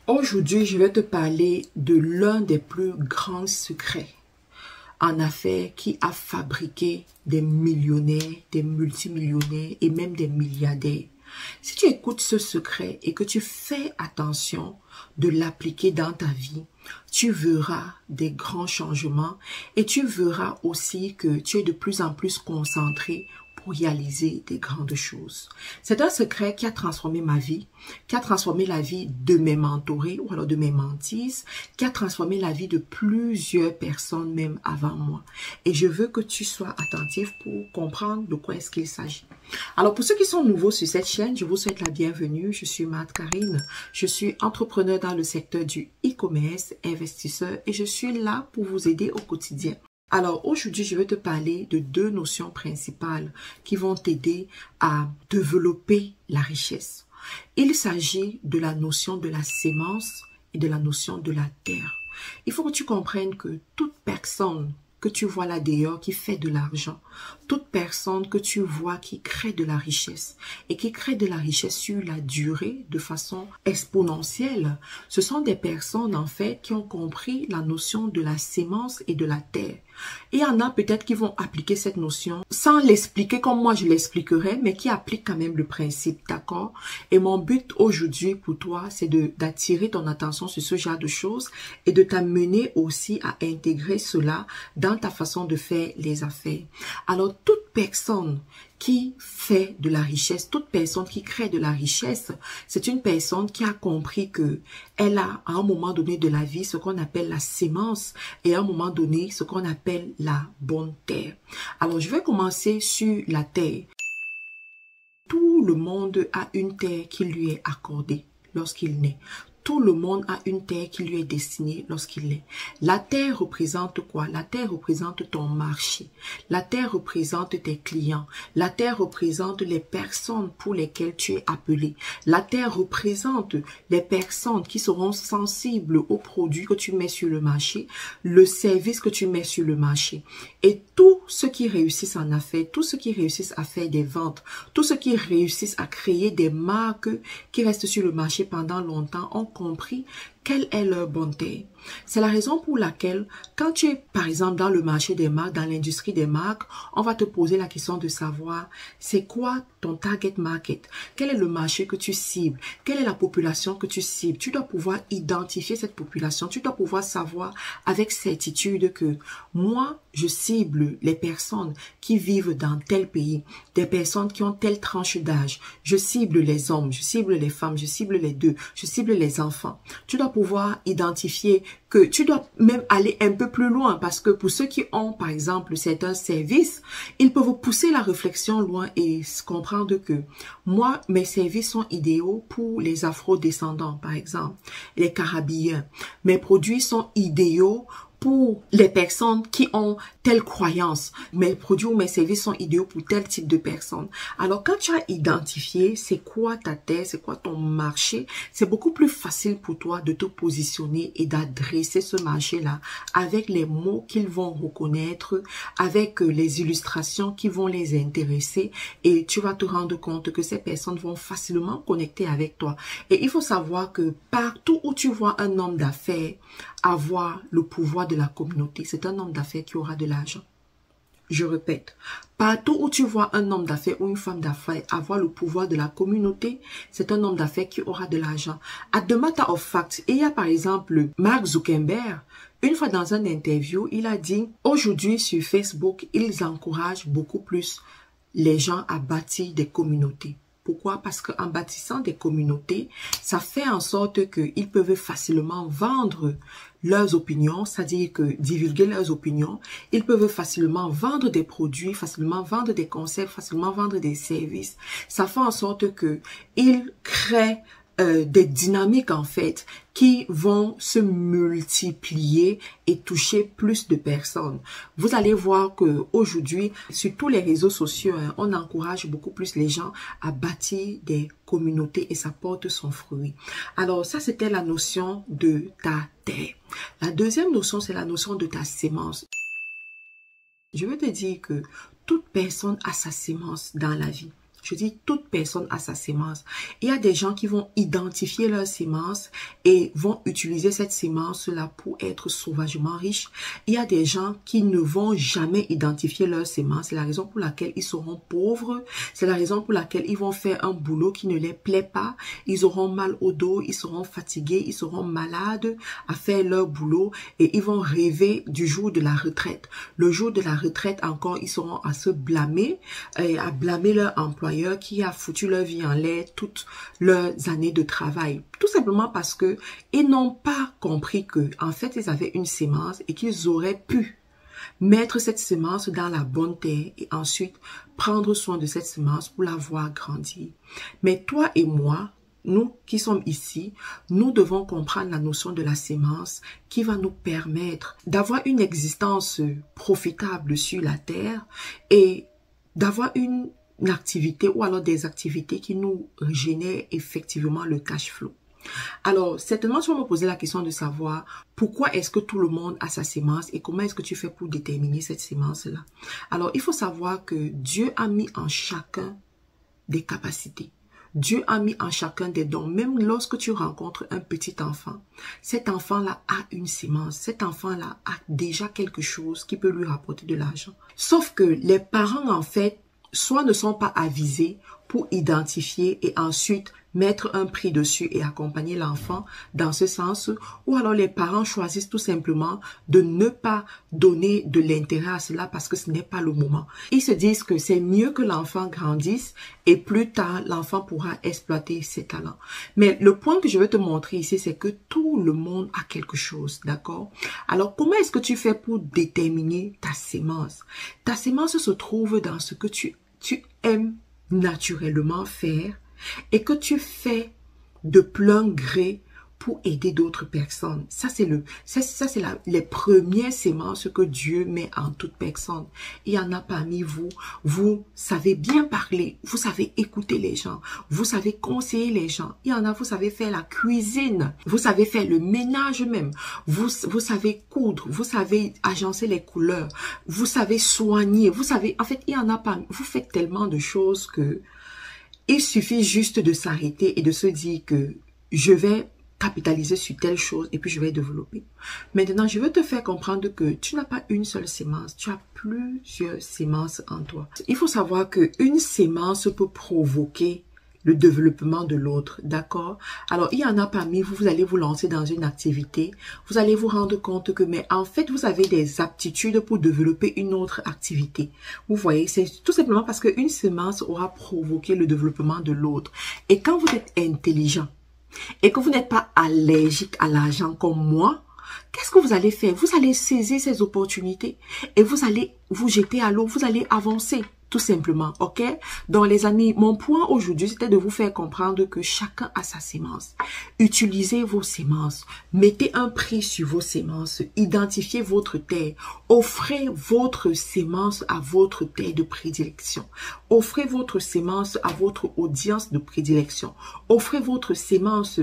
Aujourd'hui, je vais te parler de l'un des plus grands secrets en affaires qui a fabriqué des millionnaires, des multimillionnaires et même des milliardaires. Si tu écoutes ce secret et que tu fais attention de l'appliquer dans ta vie, tu verras des grands changements et tu verras aussi que tu es de plus en plus concentré pour réaliser des grandes choses. C'est un secret qui a transformé ma vie, qui a transformé la vie de mes mentorés ou alors de mes mentees, qui a transformé la vie de plusieurs personnes même avant moi. Et je veux que tu sois attentif pour comprendre de quoi est-ce qu'il s'agit. Alors pour ceux qui sont nouveaux sur cette chaîne, je vous souhaite la bienvenue. Je suis Marthe Karine, je suis entrepreneur dans le secteur du e-commerce, investisseur et je suis là pour vous aider au quotidien. Alors aujourd'hui, je vais te parler de deux notions principales qui vont t'aider à développer la richesse. Il s'agit de la notion de la sémence et de la notion de la terre. Il faut que tu comprennes que toute personne que tu vois là dehors qui fait de l'argent, toute personne que tu vois qui crée de la richesse et qui crée de la richesse sur la durée de façon exponentielle, ce sont des personnes en fait qui ont compris la notion de la sémence et de la terre. Et il y en a peut-être qui vont appliquer cette notion sans l'expliquer comme moi je l'expliquerai, mais qui appliquent quand même le principe, d'accord? Et mon but aujourd'hui pour toi, c'est d'attirer ton attention sur ce genre de choses et de t'amener aussi à intégrer cela dans ta façon de faire les affaires. Alors, toute personne qui fait de la richesse, toute personne qui crée de la richesse, c'est une personne qui a compris que elle a à un moment donné de la vie ce qu'on appelle la sémence et à un moment donné ce qu'on appelle la bonne terre. Alors, je vais commencer sur la terre. Tout le monde a une terre qui lui est accordée lorsqu'il naît. Tout le monde a une terre qui lui est destinée lorsqu'il est. La terre représente quoi? La terre représente ton marché. La terre représente tes clients. La terre représente les personnes pour lesquelles tu es appelé. La terre représente les personnes qui seront sensibles aux produits que tu mets sur le marché, le service que tu mets sur le marché. Et tous ceux qui réussissent en affaires, tous ceux qui réussissent à faire des ventes, tous ceux qui réussissent à créer des marques qui restent sur le marché pendant longtemps ont compris quelle est leur bonne terre. C'est la raison pour laquelle, quand tu es, par exemple, dans le marché des marques, dans l'industrie des marques, on va te poser la question de savoir, c'est quoi ton target market? Quel est le marché que tu cibles? Quelle est la population que tu cibles? Tu dois pouvoir identifier cette population. Tu dois pouvoir savoir avec certitude que moi, je cible les personnes qui vivent dans tel pays, des personnes qui ont telle tranche d'âge. Je cible les hommes, je cible les femmes, je cible les deux, je cible les enfants. Tu dois pouvoir identifier que tu dois même aller un peu plus loin parce que pour ceux qui ont, par exemple, certains services, ils peuvent pousser la réflexion loin et comprendre que moi, mes services sont idéaux pour les afro-descendants, par exemple, les Caribéens. Mes produits sont idéaux pour les personnes qui ont telle croyance. Mes produits ou mes services sont idéaux pour tel type de personnes. Alors, quand tu as identifié c'est quoi ta terre, c'est quoi ton marché, c'est beaucoup plus facile pour toi de te positionner et d'adresser ce marché-là avec les mots qu'ils vont reconnaître, avec les illustrations qui vont les intéresser et tu vas te rendre compte que ces personnes vont facilement connecter avec toi. Et il faut savoir que partout où tu vois un homme d'affaires avoir le pouvoir de la communauté, c'est un homme d'affaires qui aura de l'argent. Je répète, partout où tu vois un homme d'affaires ou une femme d'affaires avoir le pouvoir de la communauté, c'est un homme d'affaires qui aura de l'argent. At the matter of fact, il y a par exemple Mark Zuckerberg. Une fois dans une interview, il a dit aujourd'hui sur Facebook, ils encouragent beaucoup plus les gens à bâtir des communautés. Pourquoi? Parce qu'en bâtissant des communautés, ça fait en sorte qu'ils peuvent facilement vendre leurs opinions, c'est-à-dire que divulguer leurs opinions, ils peuvent facilement vendre des produits, facilement vendre des concepts, facilement vendre des services. Ça fait en sorte qu'ils créent des dynamiques en fait qui vont se multiplier et toucher plus de personnes. Vous allez voir que aujourd'hui sur tous les réseaux sociaux, on encourage beaucoup plus les gens à bâtir des communautés et ça porte son fruit. Alors ça c'était la notion de ta terre. La deuxième notion c'est la notion de ta sémence. Je veux te dire que toute personne a sa sémence dans la vie. Je dis toute personne a sa sémence. Il y a des gens qui vont identifier leur sémence et vont utiliser cette sémence-là pour être sauvagement riches. Il y a des gens qui ne vont jamais identifier leur sémence. C'est la raison pour laquelle ils seront pauvres. C'est la raison pour laquelle ils vont faire un boulot qui ne les plaît pas. Ils auront mal au dos, ils seront fatigués, ils seront malades à faire leur boulot et ils vont rêver du jour de la retraite. Le jour de la retraite encore, ils seront à se blâmer et à blâmer leur employeur qui a foutu leur vie en l'air toutes leurs années de travail. Tout simplement parce que ils n'ont pas compris que, en fait, ils avaient une sémence et qu'ils auraient pu mettre cette semence dans la bonne terre et ensuite prendre soin de cette semence pour la voir grandir. Mais toi et moi, nous qui sommes ici, nous devons comprendre la notion de la sémence qui va nous permettre d'avoir une existence profitable sur la terre et d'avoir une activité ou alors des activités qui nous génèrent effectivement le cash flow. Alors, certainement, tu vas me poser la question de savoir pourquoi est-ce que tout le monde a sa sémence et comment est-ce que tu fais pour déterminer cette sémence-là. Alors, il faut savoir que Dieu a mis en chacun des capacités. Dieu a mis en chacun des dons. Même lorsque tu rencontres un petit enfant, cet enfant-là a une sémence. Cet enfant-là a déjà quelque chose qui peut lui rapporter de l'argent. Sauf que les parents, en fait, soit ne sont pas avisés pour identifier et ensuite mettre un prix dessus et accompagner l'enfant dans ce sens, ou alors les parents choisissent tout simplement de ne pas donner de l'intérêt à cela parce que ce n'est pas le moment. Ils se disent que c'est mieux que l'enfant grandisse et plus tard l'enfant pourra exploiter ses talents. Mais le point que je veux te montrer ici, c'est que tout le monde a quelque chose, d'accord? Alors comment est-ce que tu fais pour déterminer ta sémence? Ta sémence se trouve dans ce que tu aimes naturellement faire et que tu fais de plein gré pour aider d'autres personnes. Ça, c'est les premières sémences que Dieu met en toute personne. Il y en a parmi vous, vous savez bien parler, vous savez écouter les gens, vous savez conseiller les gens. Il y en a, vous savez faire la cuisine, vous savez faire le ménage même, vous savez coudre, vous savez agencer les couleurs, vous savez soigner, vous savez, en fait, il y en a parmi, vous faites tellement de choses que il suffit juste de s'arrêter et de se dire que je vais capitaliser sur telle chose et puis je vais développer. Maintenant, je veux te faire comprendre que tu n'as pas une seule sémence, tu as plusieurs sémences en toi. Il faut savoir qu'une sémence peut provoquer le développement de l'autre, d'accord? Alors, il y en a parmi vous, vous allez vous lancer dans une activité, vous allez vous rendre compte que, mais en fait, vous avez des aptitudes pour développer une autre activité. Vous voyez, c'est tout simplement parce qu'une semence aura provoqué le développement de l'autre. Et quand vous êtes intelligent et que vous n'êtes pas allergique à l'argent comme moi, qu'est-ce que vous allez faire? Vous allez saisir ces opportunités et vous allez vous jeter à l'eau, vous allez avancer. Tout simplement, ok? Donc les amis, mon point aujourd'hui, c'était de vous faire comprendre que chacun a sa sémence. Utilisez vos sémences. Mettez un prix sur vos sémences. Identifiez votre terre. Offrez votre sémence à votre terre de prédilection. Offrez votre sémence à votre audience de prédilection. Offrez votre sémence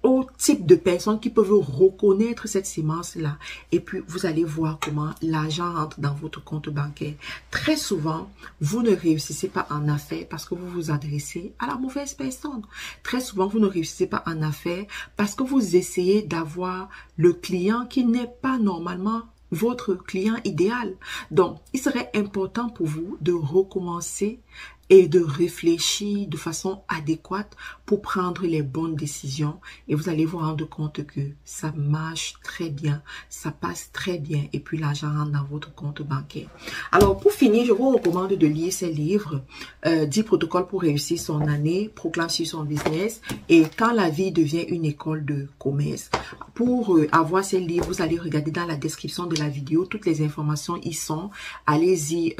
au type de personnes qui peuvent reconnaître cette sémence-là. Et puis, vous allez voir comment l'argent rentre dans votre compte bancaire. Très souvent, vous ne réussissez pas en affaires parce que vous vous adressez à la mauvaise personne. Très souvent, vous ne réussissez pas en affaires parce que vous essayez d'avoir le client qui n'est pas normalement votre client idéal. Donc, il serait important pour vous de recommencer et de réfléchir de façon adéquate pour prendre les bonnes décisions. Et vous allez vous rendre compte que ça marche très bien, ça passe très bien et puis l'argent rentre dans votre compte bancaire. Alors pour finir, je vous recommande de lire ces livres, 10 protocoles pour réussir son année, proclame sur son business et quand la vie devient une école de commerce. Pour avoir ces livres, vous allez regarder dans la description de la vidéo, toutes les informations y sont. Allez-y,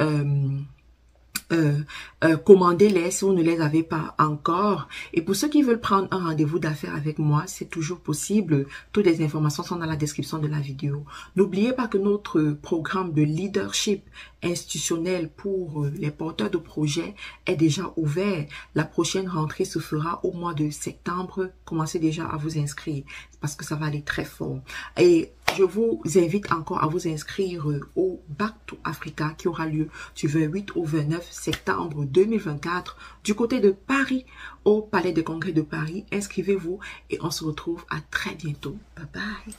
commandez-les si vous ne les avez pas encore. Et pour ceux qui veulent prendre un rendez-vous d'affaires avec moi, c'est toujours possible. Toutes les informations sont dans la description de la vidéo. N'oubliez pas que notre programme de leadership institutionnel pour les porteurs de projets est déjà ouvert. La prochaine rentrée se fera au mois de septembre. Commencez déjà à vous inscrire parce que ça va aller très fort. Et je vous invite encore à vous inscrire au Back to Africa qui aura lieu du 28 au 29 septembre 2024 du côté de Paris, au Palais des Congrès de Paris. Inscrivez-vous et on se retrouve à très bientôt. Bye bye.